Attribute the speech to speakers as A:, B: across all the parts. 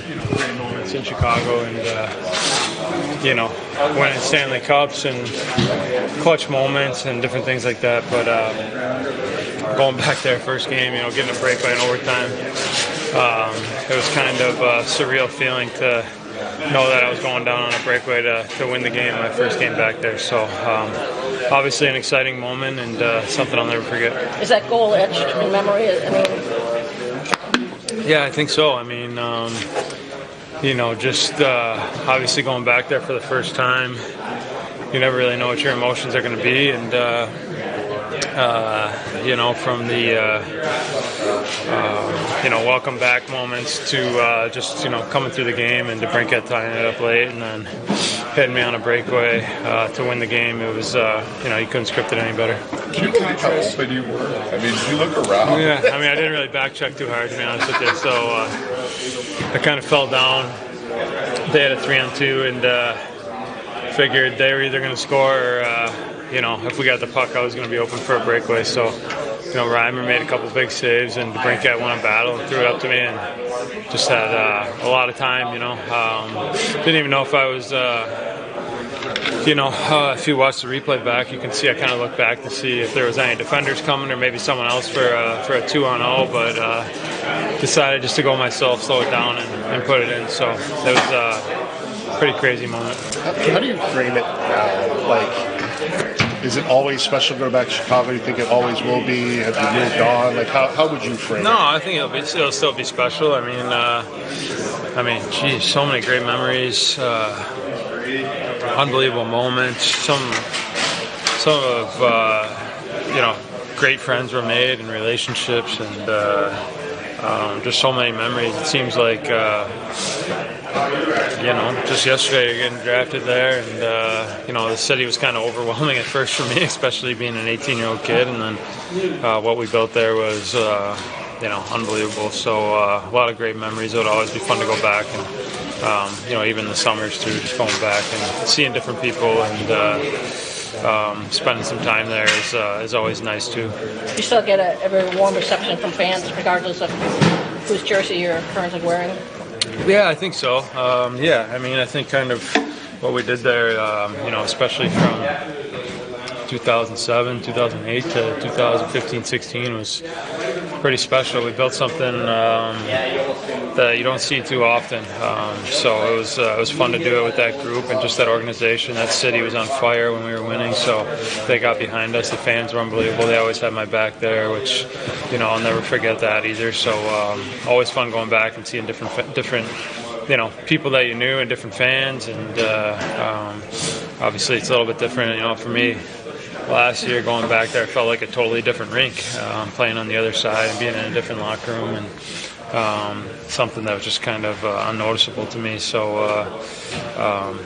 A: great moments in Chicago, and winning Stanley Cups and clutch moments and different things like that. But going back there, first game, getting a breakaway in overtime, it was kind of a surreal feeling to know that I was going down on a breakaway to win the game, my first game back there. So obviously an exciting moment and something I'll never forget.
B: Is that goal etched in memory?
A: Yeah, I think so. Just obviously going back there for the first time, you never really know what your emotions are going to be, and from the welcome back moments to just coming through the game, and DeBrincat tying it up late and then hitting me on a breakaway to win the game. It was you couldn't script it any better.
C: Can you believe how open you were? Did you look around?
A: Yeah, I didn't really back check too hard, to be honest with you. So I kind of fell down. They had a 3-on-2 and figured they were either going to score or if we got the puck, I was going to be open for a breakaway. So, Reimer made a couple big saves, and DeBrincat won a battle and threw it up to me, and just had a lot of time. Didn't even know if I was. If you watch the replay back, you can see I kind of looked back to see if there was any defenders coming or maybe someone else for a 2-on-0, but decided just to go myself, slow it down, and put it in. So that was a pretty crazy moment.
D: How do you frame it now? Is it always special to go back to Chicago? Do you think it always will be? Have you moved on? How would you frame it?
A: No, I think it'll still be special. Geez, so many great memories. Unbelievable moments. Some of great friends were made and relationships, and just so many memories. It seems like just yesterday you're getting drafted there, and the city was kind of overwhelming at first for me, especially being an 18-year-old kid, and then what we built there was unbelievable. So a lot of great memories. It would always be fun to go back, and even the summers too, just going back and seeing different people and spending some time there is always nice too.
B: You still get a very warm reception from fans, regardless of whose jersey you're currently wearing?
A: Yeah, I think so. I think kind of what we did there, especially from 2007, 2008 to 2015-16 was pretty special. We built something that you don't see too often. So it was fun to do it with that group and just that organization. That city was on fire when we were winning, so they got behind us. The fans were unbelievable. They always had my back there, which I'll never forget that either. So always fun going back and seeing different people that you knew and different fans, and obviously it's a little bit different. For me, last year going back there, I felt like a totally different rink, playing on the other side and being in a different locker room, and something that was just kind of unnoticeable to me. So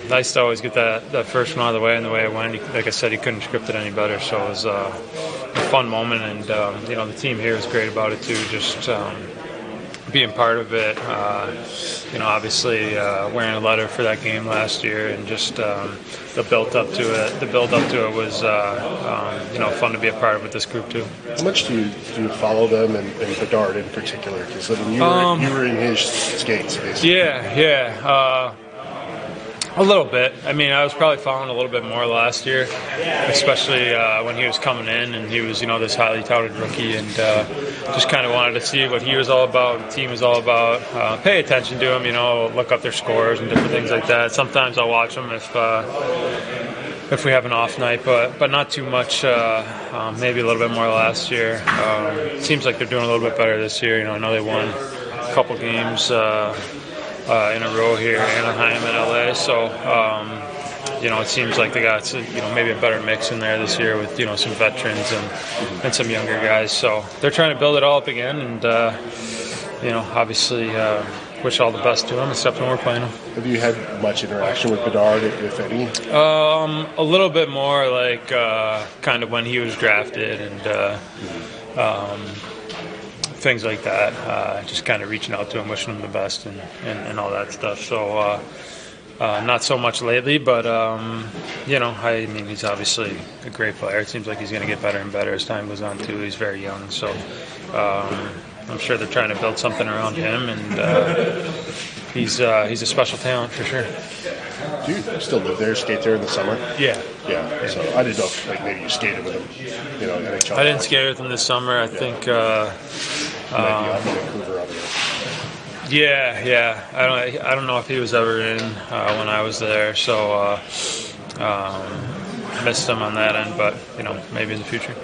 A: nice to always get that first one out of the way, and the way it went, like I said, he couldn't script it any better. So it was a fun moment, and the team here is great about it too. Just being part of it, obviously wearing a letter for that game last year, and just the build up to it. The build up to it was fun to be a part of with this group too.
D: How much do you follow them, and Bedard in particular? Because you were in his skates, basically.
A: Yeah. A little bit. I was probably following a little bit more last year, especially when he was coming in and he was, this highly touted rookie, and just kind of wanted to see what he was all about, what the team was all about. Pay attention to him, look up their scores and different things like that. Sometimes I'll watch them if we have an off night, but not too much. Maybe a little bit more last year. It seems like they're doing a little bit better this year. I know they won a couple games in a row here, Anaheim and LA. So, it seems like they got maybe a better mix in there this year with some veterans and some younger guys. So they're trying to build it all up again, and obviously wish all the best to them, except when we're playing them.
D: Have you had much interaction with Bedard, if any?
A: A little bit more, like kind of when he was drafted and. Things like that, just kind of reaching out to him, wishing him the best, and all that stuff. So not so much lately, but he's obviously a great player. It seems like he's going to get better and better as time goes on too. He's very young, so I'm sure they're trying to build something around him, and he's a special talent for sure.
D: Do you still live there, skate there in the summer?
A: Yeah.
D: Yeah. So I didn't know if like maybe you skated with him, you know, NHL.
A: I didn't skate with him this summer. I think.
D: Might be out in Vancouver, I don't know.
A: Yeah. I don't know if he was ever in when I was there, so missed him on that end. But maybe in the future.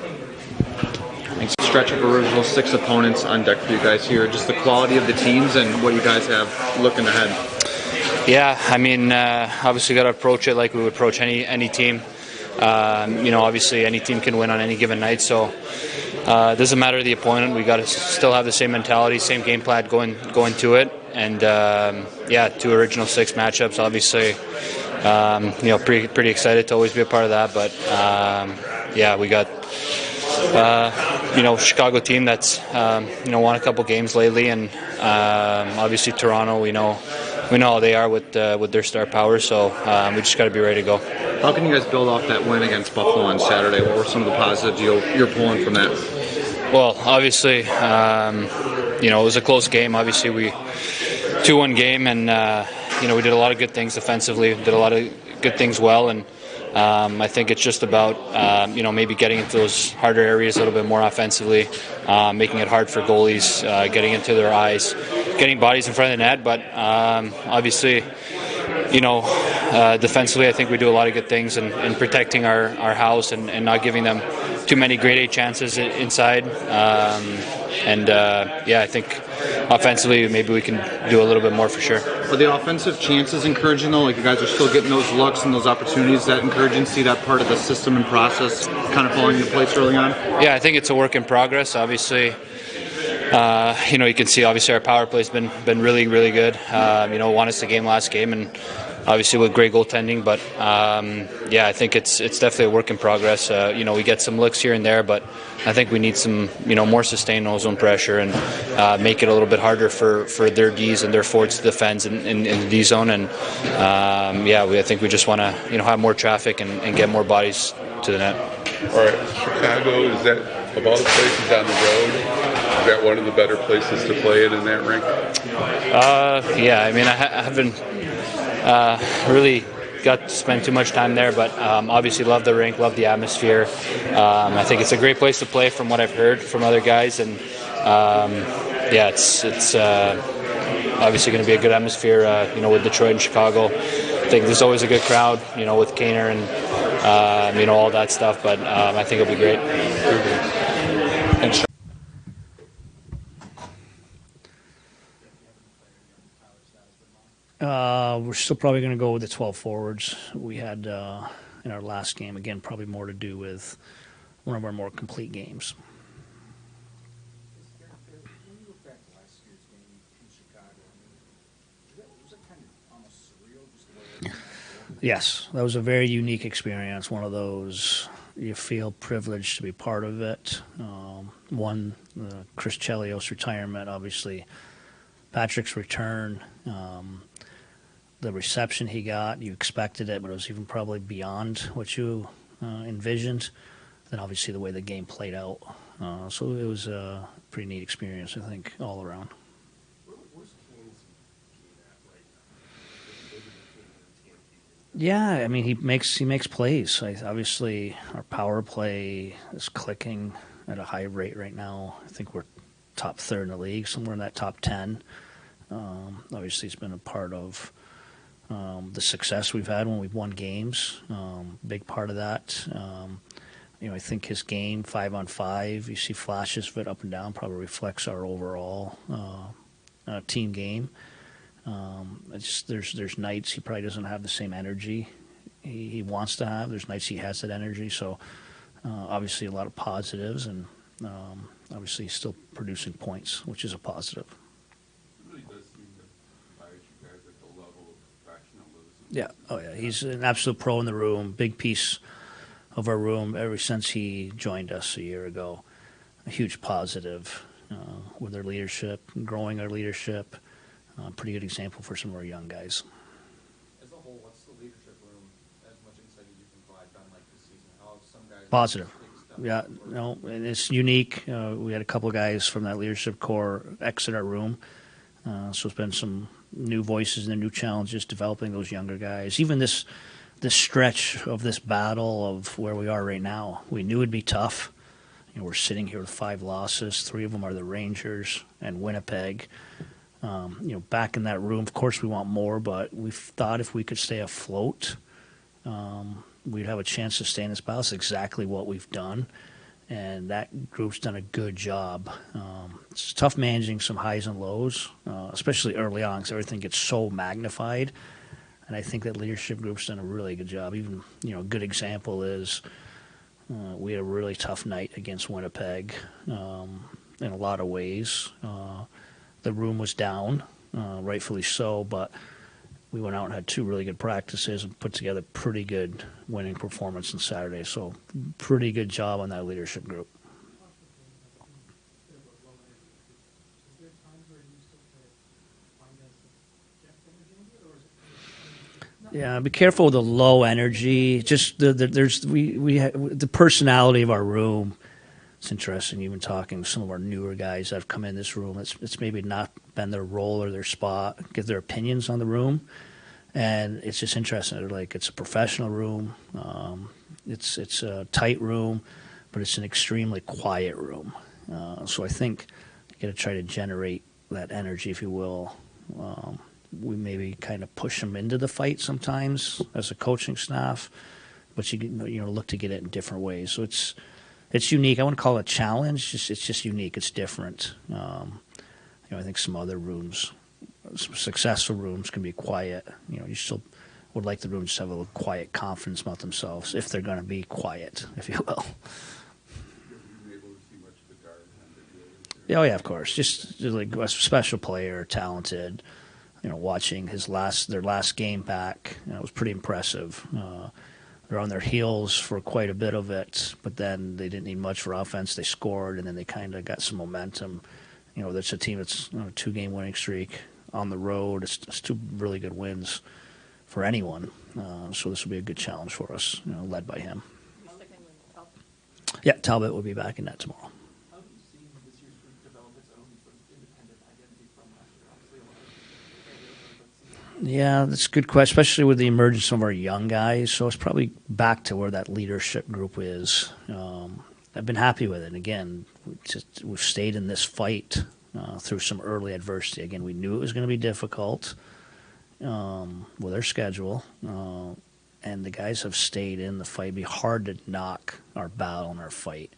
E: Thanks. Stretch of original 6 opponents on deck for you guys here. Just the quality of the teams and what you guys have looking ahead.
F: Yeah, I mean, obviously got to approach it like we would approach any team. Obviously any team can win on any given night, so it doesn't matter the opponent. We got to still have the same mentality, same game plan going to it, and 2 original 6 matchups. Obviously, pretty excited to always be a part of that. But we got Chicago team that's won a couple games lately, and obviously Toronto. We know how they are with their star power, so we just got to be ready to go.
E: How can you guys build off that win against Buffalo on Saturday? What were some of the positives you're pulling from that?
F: Well, obviously, it was a close game. Obviously, we 2-1 game, and we did a lot of good things defensively. Did a lot of good things well, and I think it's just about maybe getting into those harder areas a little bit more offensively, making it hard for goalies, getting into their eyes, getting bodies in front of the net. But obviously, defensively, I think we do a lot of good things in protecting our house and not giving them too many grade A chances inside. I think offensively, maybe we can do a little bit more for sure.
E: Are the offensive chances encouraging though? Like you guys are still getting those looks and those opportunities. Is that encouraging to see that part of the system and process kind of falling into place early on?
F: Yeah, I think it's a work in progress. Obviously, you can see obviously our power play's been really, really good. Won us the game last game, and obviously with great goaltending. But I think it's definitely a work in progress. We get some looks here and there, but I think we need some more sustained zone pressure and make it a little bit harder for their Ds and their forwards to defend in the D zone. And I think we just want to have more traffic and get more bodies to the net.
C: All right, Chicago, is that of all the places on the road, is that one of the better places to play in that rink?
F: I mean, I haven't really got to spend too much time there, but obviously love the rink, love the atmosphere. I think it's a great place to play from what I've heard from other guys, and it's obviously going to be a good atmosphere, with Detroit and Chicago. I think there's always a good crowd, with Kane and all that stuff, but I think it'll be great.
G: We're still probably going to go with the 12 forwards we had in our last game. Again, probably more to do with one of our more complete games. Yes, that was a very unique experience. One of those you feel privileged to be part of it. Chris Chelios' retirement, obviously, Patrick's return. The reception he got, you expected it, but it was even probably beyond what you envisioned. Then obviously the way the game played out. So it was a pretty neat experience, I think, all around. Yeah, I mean, he makes plays. Obviously, our power play is clicking at a high rate right now. I think we're top third in the league, somewhere in that top 10. Obviously, he's been a part of the success we've had when we've won games. Big part of that. I think his game 5-on-5, you see flashes of it up and down, probably reflects our overall team game. There's nights he probably doesn't have the same energy he wants to have. There's nights he has that energy. So obviously a lot of positives, and obviously he's still producing points, which is a positive. Yeah. Oh, yeah. He's an absolute pro in the room. Big piece of our room ever since he joined us a year ago. A huge positive with our leadership, growing our leadership. Pretty good example for some of our young guys.
E: As a whole, what's the leadership room? As much insight as you can provide on this season? How have some guys
G: positive? Yeah. No, and it's unique. We had a couple of guys from that leadership core exit our room. So it's been some new voices and the new challenges, developing those younger guys. Even this stretch of this battle of where we are right now, we knew it'd be tough. We're sitting here with 5 losses. 3 of them are the Rangers and Winnipeg. Back in that room, of course we want more, but we thought if we could stay afloat, we'd have a chance to stay in this battle. It's exactly what we've done, and that group's done a good job. It's tough managing some highs and lows, especially early on, because everything gets so magnified, and I think that leadership group's done a really good job. Even, a good example is we had a really tough night against Winnipeg in a lot of ways. The room was down, rightfully so, but we went out and had 2 really good practices and put together pretty good winning performance on Saturday. So pretty good job on that leadership group. Yeah, be careful with the low energy. Just the personality of our room. It's interesting, even talking to some of our newer guys that have come in this room. It's maybe not been their role or their spot, give their opinions on the room, and it's just interesting. They're like, it's a professional room, it's a tight room, but it's an extremely quiet room. So I think you got to try to generate that energy, if you will. We maybe kind of push them into the fight sometimes as a coaching staff, but you look to get it in different ways. So it's unique. I wouldn't call it a challenge. It's just unique. It's different. I think some other rooms, some successful rooms, can be quiet. You still would like the rooms to have a little quiet confidence about themselves if they're going to be quiet, if you will. Oh yeah, of course. Just like a special player, talented. Watching their last game back, it was pretty impressive. They're on their heels for quite a bit of it, but then they didn't need much for offense. They scored, and then they kind of got some momentum. That's a team that's on a 2-game winning streak on the road. It's 2 really good wins for anyone. So this will be a good challenge for us, led by him. Yeah, Talbot will be back in net tomorrow. Yeah, that's a good question, especially with the emergence of our young guys. So it's probably back to where that leadership group is. I've been happy with it. Again, we've stayed in this fight through some early adversity. Again, we knew it was going to be difficult with our schedule, and the guys have stayed in the fight. It'd be hard to knock our battle and our fight.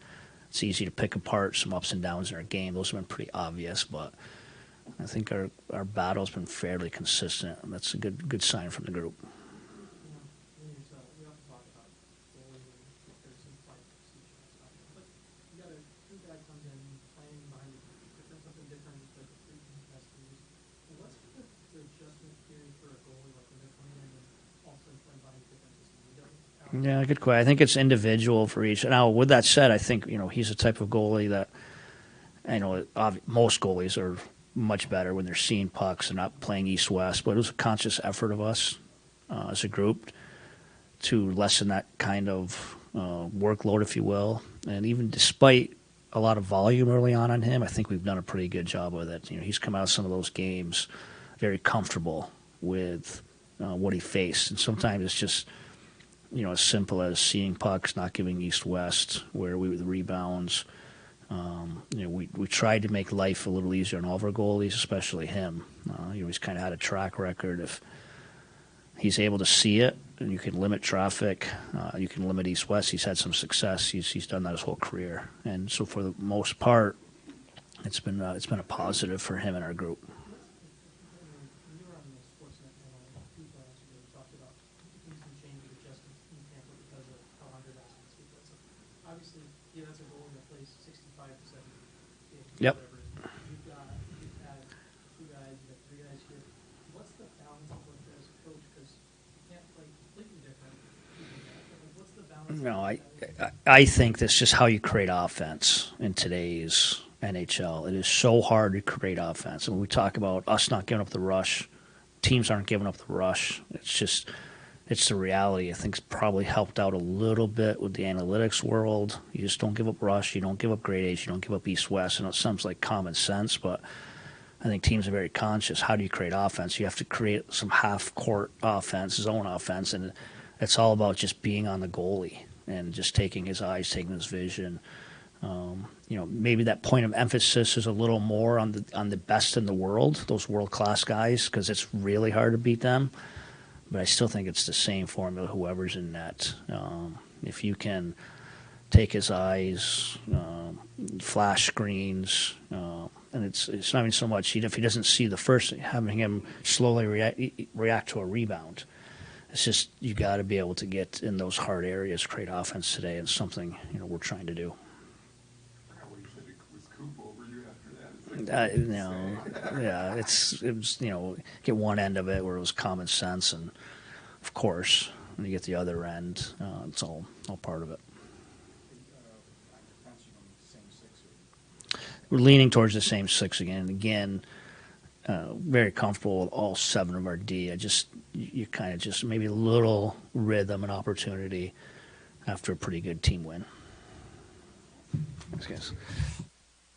G: It's easy to pick apart some ups and downs in our game. Those have been pretty obvious, but I think our battle's been fairly consistent, and that's a good sign from the group. Yeah, good question. I think it's individual for each. Now, with that said, I think he's the type of goalie that most goalies are much better when they're seeing pucks and not playing east-west. But it was a conscious effort of us as a group to lessen that kind of workload, if you will. And even despite a lot of volume early on him, I think we've done a pretty good job with it. He's come out of some of those games very comfortable with what he faced, and sometimes it's just as simple as seeing pucks, not giving east-west, where we with rebounds. We tried to make life a little easier on all of our goalies, especially him. He's kind of had a track record. If he's able to see it, and you can limit traffic, you can limit east-west. He's had some success. He's done that his whole career, and so for the most part, it's been a positive for him and our group. Yep.
H: You've had 2 guys, you have 3 guys here. What's the balance of what as a coach? Because you can't play completely different. What's the balance?
G: No, I think that's just how you create offense in today's NHL. It is so hard to create offense. And when we talk about us not giving up the rush, teams aren't giving up the rush. It's the reality. I think it's probably helped out a little bit with the analytics world. You just don't give up rush. You don't give up grade A's. You don't give up east-west. And it sounds like common sense, but I think teams are very conscious. How do you create offense? You have to create some half-court offense, zone offense, and it's all about just being on the goalie and just taking his eyes, taking his vision. Maybe that point of emphasis is a little more on the best in the world, those world-class guys, because it's really hard to beat them. But I still think it's the same formula, whoever's in net. If you can take his eyes, flash screens, and it's not even so much if he doesn't see the first, having him slowly react to a rebound. It's just you got to be able to get in those hard areas, create offense today, and something we're trying to do. Yeah, it was get one end of it where it was common sense, and of course when you get the other end, it's all part of it. We're leaning towards the same six again. And again, very comfortable with all 7 of our D. You kind of just maybe a little rhythm and opportunity after a pretty good team win. Thanks, guys.